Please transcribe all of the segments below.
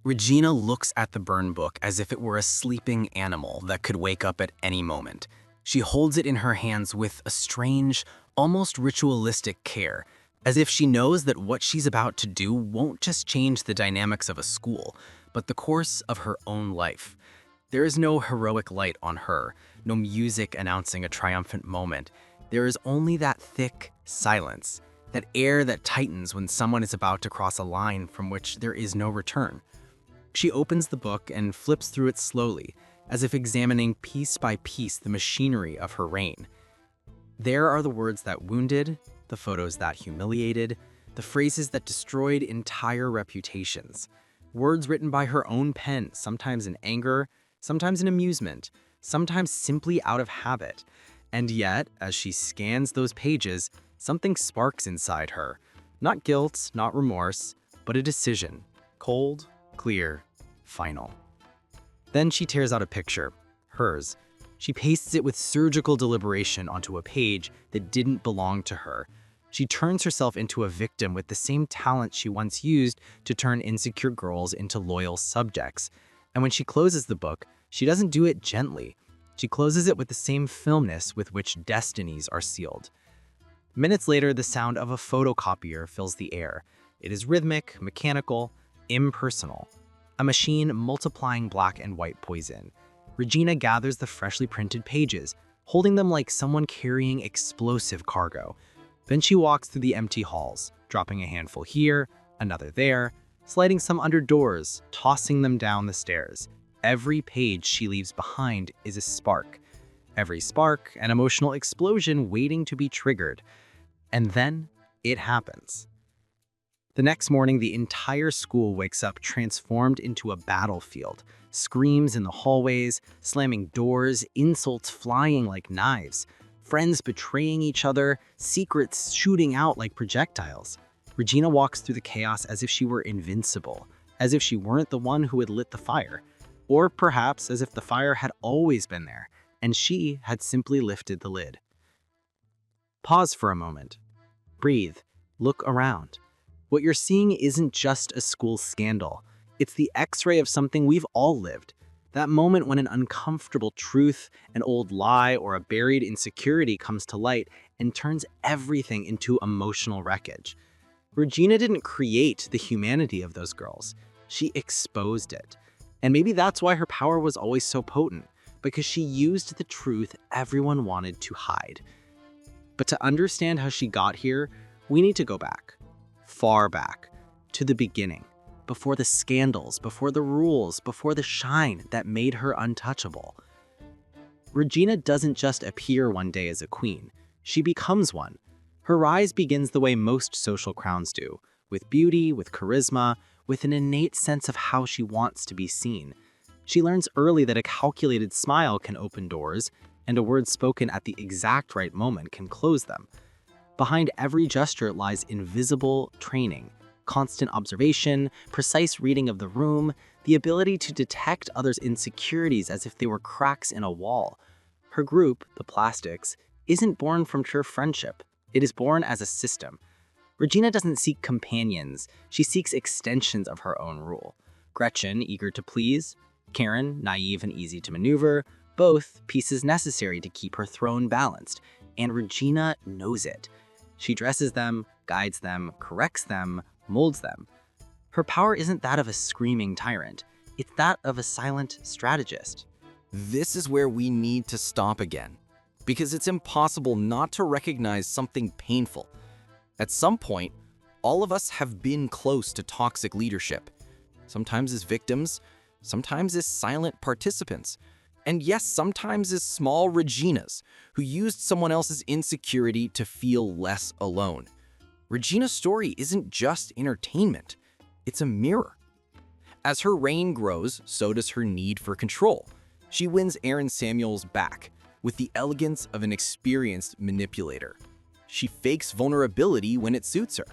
Regina looks at the burn book as if it were a sleeping animal that could wake up at any moment. She holds it in her hands with a strange, almost ritualistic care, as if she knows that what she's about to do won't just change the dynamics of a school, but the course of her own life. There is no heroic light on her, no music announcing a triumphant moment. There is only that thick silence, that air that tightens when someone is about to cross a line from which there is no return. She opens the book and flips through it slowly, as if examining piece by piece the machinery of her reign. There are the words that wounded, the photos that humiliated, the phrases that destroyed entire reputations. Words written by her own pen, sometimes in anger, sometimes in amusement, sometimes simply out of habit. And yet, as she scans those pages, something sparks inside her. Not guilt, not remorse, but a decision. Cold, clear, final. Then she tears out a picture, hers. She pastes it with surgical deliberation onto a page that didn't belong to her. She turns herself into a victim with the same talent she once used to turn insecure girls into loyal subjects. And when she closes the book, she doesn't do it gently. She closes it with the same firmness with which destinies are sealed. Minutes later, the sound of a photocopier fills the air. It is rhythmic, mechanical, impersonal. A machine multiplying black and white poison. Regina gathers the freshly printed pages, holding them like someone carrying explosive cargo. Then she walks through the empty halls, dropping a handful here, another there, sliding some under doors, tossing them down the stairs. Every page she leaves behind is a spark. Every spark, an emotional explosion waiting to be triggered. And then it happens. The next morning, the entire school wakes up transformed into a battlefield. Screams in the hallways, slamming doors, insults flying like knives, friends betraying each other, secrets shooting out like projectiles. Regina walks through the chaos as if she were invincible, as if she weren't the one who had lit the fire. Or perhaps as if the fire had always been there, and she had simply lifted the lid. Pause for a moment. Breathe. Look around. What you're seeing isn't just a school scandal. It's the X-ray of something we've all lived. That moment when an uncomfortable truth, an old lie, or a buried insecurity comes to light and turns everything into emotional wreckage. Regina didn't create the humanity of those girls. She exposed it. And maybe that's why her power was always so potent, because she used the truth everyone wanted to hide. But to understand how she got here, we need to go back, far back, to the beginning, before the scandals, before the rules, before the shine that made her untouchable. Regina doesn't just appear one day as a queen, she becomes one. Her rise begins the way most social crowns do, with beauty, with charisma, with an innate sense of how she wants to be seen. She learns early that a calculated smile can open doors, and a word spoken at the exact right moment can close them. Behind every gesture lies invisible training, constant observation, precise reading of the room, the ability to detect others' insecurities as if they were cracks in a wall. Her group, the Plastics, isn't born from pure friendship. It is born as a system. Regina doesn't seek companions, she seeks extensions of her own rule. Gretchen, eager to please, Karen, naive and easy to maneuver, both pieces necessary to keep her throne balanced, and Regina knows it. She dresses them, guides them, corrects them, molds them. Her power isn't that of a screaming tyrant, it's that of a silent strategist. This is where we need to stop again, because it's impossible not to recognize something painful. At some point, all of us have been close to toxic leadership, sometimes as victims, sometimes as silent participants, and yes, sometimes as small Reginas who used someone else's insecurity to feel less alone. Regina's story isn't just entertainment, it's a mirror. As her reign grows, so does her need for control. She wins Aaron Samuels back with the elegance of an experienced manipulator. She fakes vulnerability when it suits her.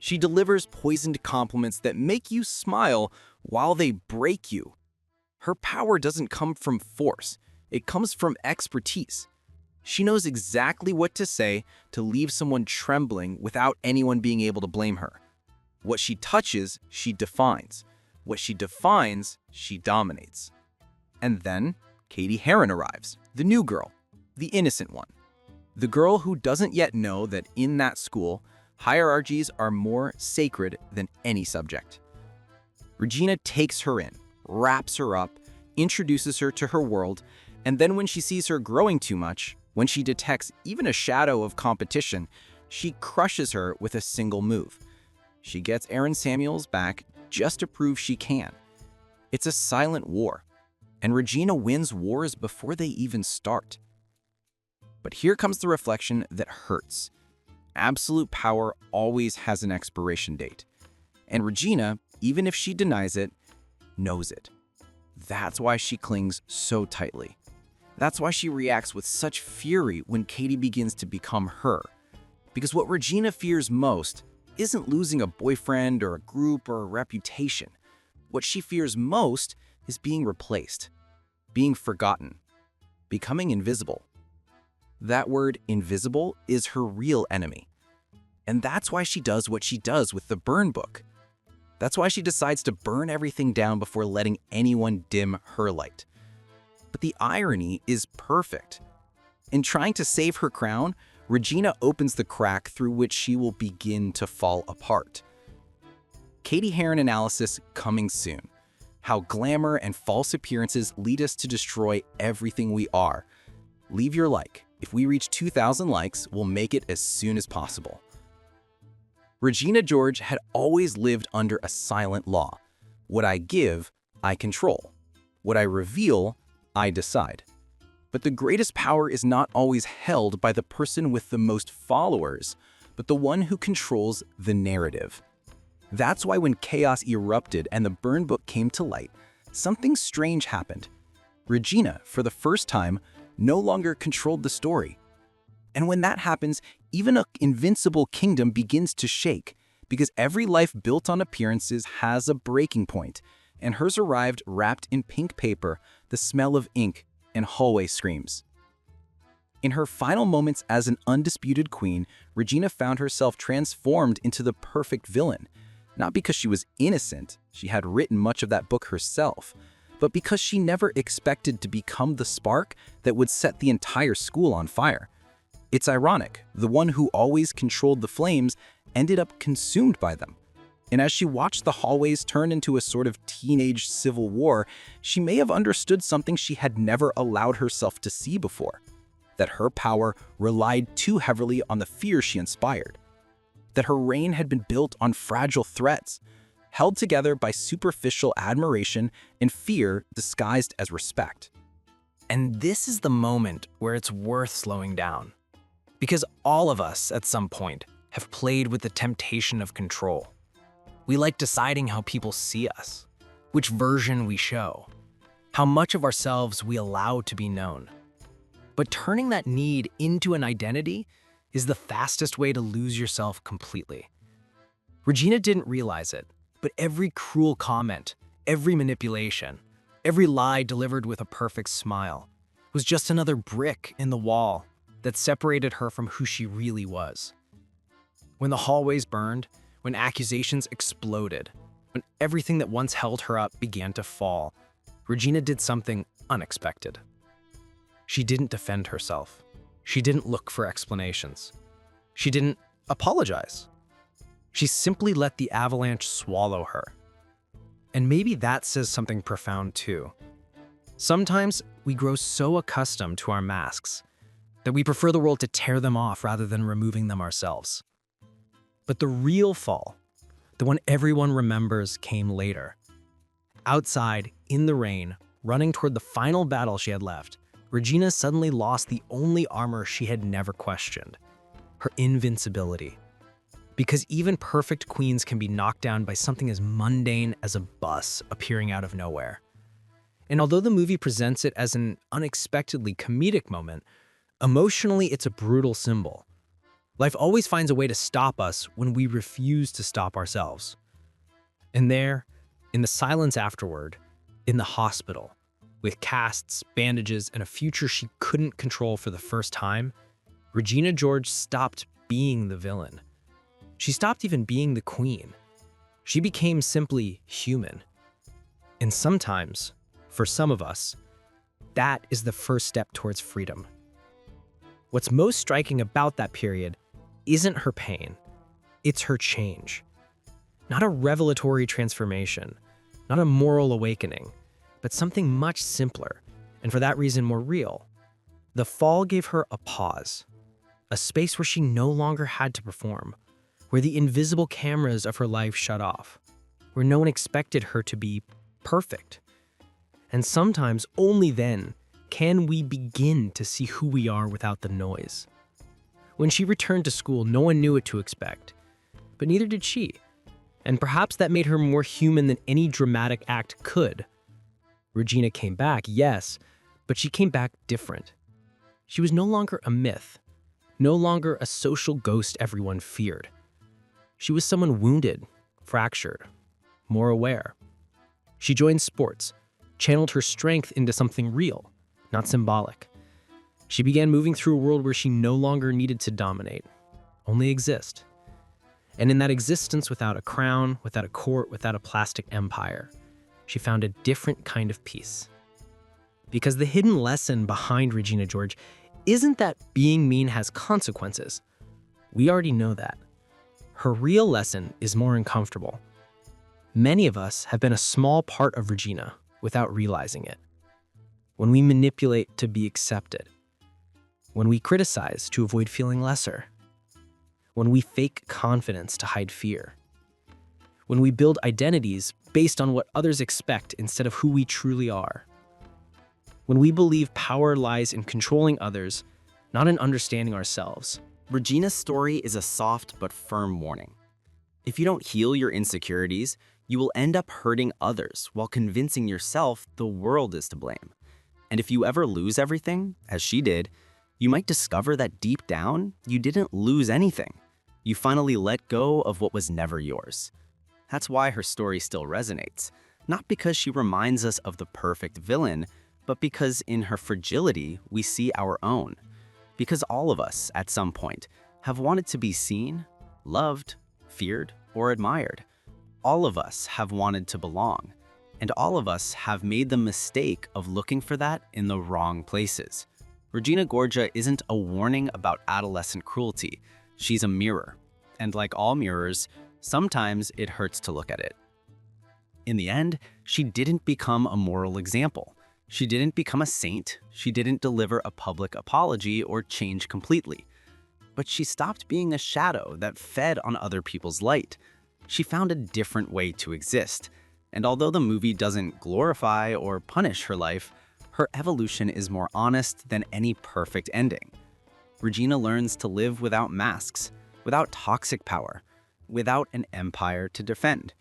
She delivers poisoned compliments that make you smile while they break you. Her power doesn't come from force, it comes from expertise. She knows exactly what to say to leave someone trembling without anyone being able to blame her. What she touches, she defines. What she defines, she dominates. And then Katie Heron arrives, the new girl, the innocent one. The girl who doesn't yet know that in that school, hierarchies are more sacred than any subject. Regina takes her in, wraps her up, introduces her to her world, and then when she sees her growing too much, when she detects even a shadow of competition, she crushes her with a single move. She gets Aaron Samuels back just to prove she can. It's a silent war, and Regina wins wars before they even start. But here comes the reflection that hurts. Absolute power always has an expiration date. And Regina, even if she denies it, knows it. That's why she clings so tightly. That's why she reacts with such fury when Katie begins to become her. Because what Regina fears most isn't losing a boyfriend or a group or a reputation. What she fears most is being replaced, being forgotten, becoming invisible. That word, invisible, is her real enemy. And that's why she does what she does with the burn book. That's why she decides to burn everything down before letting anyone dim her light. But the irony is perfect. In trying to save her crown, Regina opens the crack through which she will begin to fall apart. Katie Heron analysis coming soon. How glamour and false appearances lead us to destroy everything we are. Leave your like. If we reach 2,000 likes, we'll make it as soon as possible. Regina George had always lived under a silent law. What I give, I control. What I reveal, I decide. But the greatest power is not always held by the person with the most followers, but the one who controls the narrative. That's why when chaos erupted and the burn book came to light, something strange happened. Regina, for the first time, no longer controlled the story. And when that happens, even an invincible kingdom begins to shake, because every life built on appearances has a breaking point, and hers arrived wrapped in pink paper, the smell of ink, and hallway screams. In her final moments as an undisputed queen, Regina found herself transformed into the perfect villain, not because she was innocent, she had written much of that book herself, but because she never expected to become the spark that would set the entire school on fire. It's ironic, the one who always controlled the flames ended up consumed by them. And as she watched the hallways turn into a sort of teenage civil war, she may have understood something she had never allowed herself to see before, that her power relied too heavily on the fear she inspired, that her reign had been built on fragile threads, held together by superficial admiration and fear disguised as respect. And this is the moment where it's worth slowing down. Because all of us, at some point, have played with the temptation of control. We like deciding how people see us, which version we show, how much of ourselves we allow to be known. But turning that need into an identity is the fastest way to lose yourself completely. Regina didn't realize it, but every cruel comment, every manipulation, every lie delivered with a perfect smile was just another brick in the wall that separated her from who she really was. When the hallways burned, when accusations exploded, when everything that once held her up began to fall, Regina did something unexpected. She didn't defend herself. She didn't look for explanations. She didn't apologize. She simply let the avalanche swallow her. And maybe that says something profound too. Sometimes we grow so accustomed to our masks that we prefer the world to tear them off rather than removing them ourselves. But the real fall, the one everyone remembers, came later. Outside, in the rain, running toward the final battle she had left, Regina suddenly lost the only armor she had never questioned, her invincibility. Because even perfect queens can be knocked down by something as mundane as a bus appearing out of nowhere. And although the movie presents it as an unexpectedly comedic moment, emotionally it's a brutal symbol. Life always finds a way to stop us when we refuse to stop ourselves. And there, in the silence afterward, in the hospital, with casts, bandages, and a future she couldn't control for the first time, Regina George stopped being the villain. She stopped even being the queen. She became simply human. And sometimes, for some of us, that is the first step towards freedom. What's most striking about that period isn't her pain, it's her change. Not a revelatory transformation, not a moral awakening, but something much simpler, and for that reason more real. The fall gave her a pause, a space where she no longer had to perform, where the invisible cameras of her life shut off, where no one expected her to be perfect. And sometimes only then can we begin to see who we are without the noise. When she returned to school, no one knew what to expect, but neither did she. And perhaps that made her more human than any dramatic act could. Regina came back, yes, but she came back different. She was no longer a myth, no longer a social ghost everyone feared. She was someone wounded, fractured, more aware. She joined sports, channeled her strength into something real, not symbolic. She began moving through a world where she no longer needed to dominate, only exist. And in that existence without a crown, without a court, without a plastic empire, she found a different kind of peace. Because the hidden lesson behind Regina George isn't that being mean has consequences. We already know that. Her real lesson is more uncomfortable. Many of us have been a small part of Regina without realizing it. When we manipulate to be accepted, when we criticize to avoid feeling lesser, when we fake confidence to hide fear, when we build identities based on what others expect instead of who we truly are, when we believe power lies in controlling others, not in understanding ourselves. Regina's story is a soft but firm warning. If you don't heal your insecurities, you will end up hurting others while convincing yourself the world is to blame. And if you ever lose everything, as she did, you might discover that deep down, you didn't lose anything. You finally let go of what was never yours. That's why her story still resonates, not because she reminds us of the perfect villain, but because in her fragility, we see our own. Because all of us, at some point, have wanted to be seen, loved, feared, or admired. All of us have wanted to belong, and all of us have made the mistake of looking for that in the wrong places. Regina George isn't a warning about adolescent cruelty. She's a mirror, and like all mirrors, sometimes it hurts to look at it. In the end, she didn't become a moral example. She didn't become a saint. She didn't deliver a public apology or change completely. But she stopped being a shadow that fed on other people's light. She found a different way to exist. And although the movie doesn't glorify or punish her life, her evolution is more honest than any perfect ending. Regina learns to live without masks, without toxic power, without an empire to defend.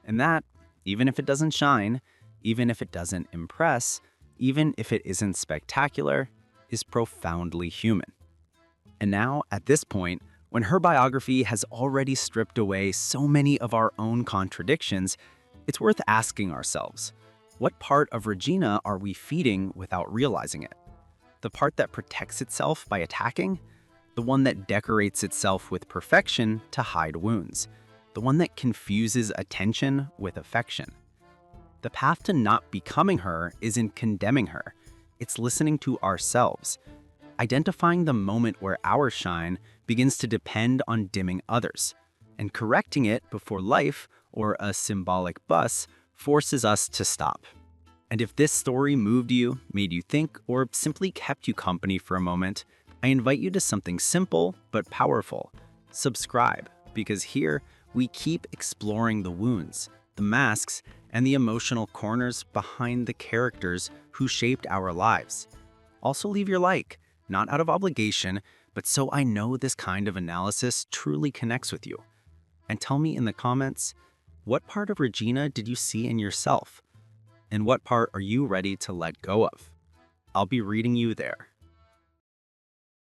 And that, even if it doesn't shine, even if it doesn't impress, even if it isn't spectacular, is profoundly human. And now, at this point, when her biography has already stripped away so many of our own contradictions, it's worth asking ourselves, what part of Regina are we feeding without realizing it? The part that protects itself by attacking? The one that decorates itself with perfection to hide wounds? The one that confuses attention with affection? The path to not becoming her isn't condemning her. It's listening to ourselves, identifying the moment where our shine begins to depend on dimming others, and correcting it before life, or a symbolic bus, forces us to stop. And if this story moved you, made you think, or simply kept you company for a moment, I invite you to something simple but powerful. Subscribe, because here we keep exploring the wounds, the masks, and the emotional corners behind the characters who shaped our lives. Also leave your like, not out of obligation, but so I know this kind of analysis truly connects with you. And tell me in the comments, what part of Regina did you see in yourself? And what part are you ready to let go of? I'll be reading you there.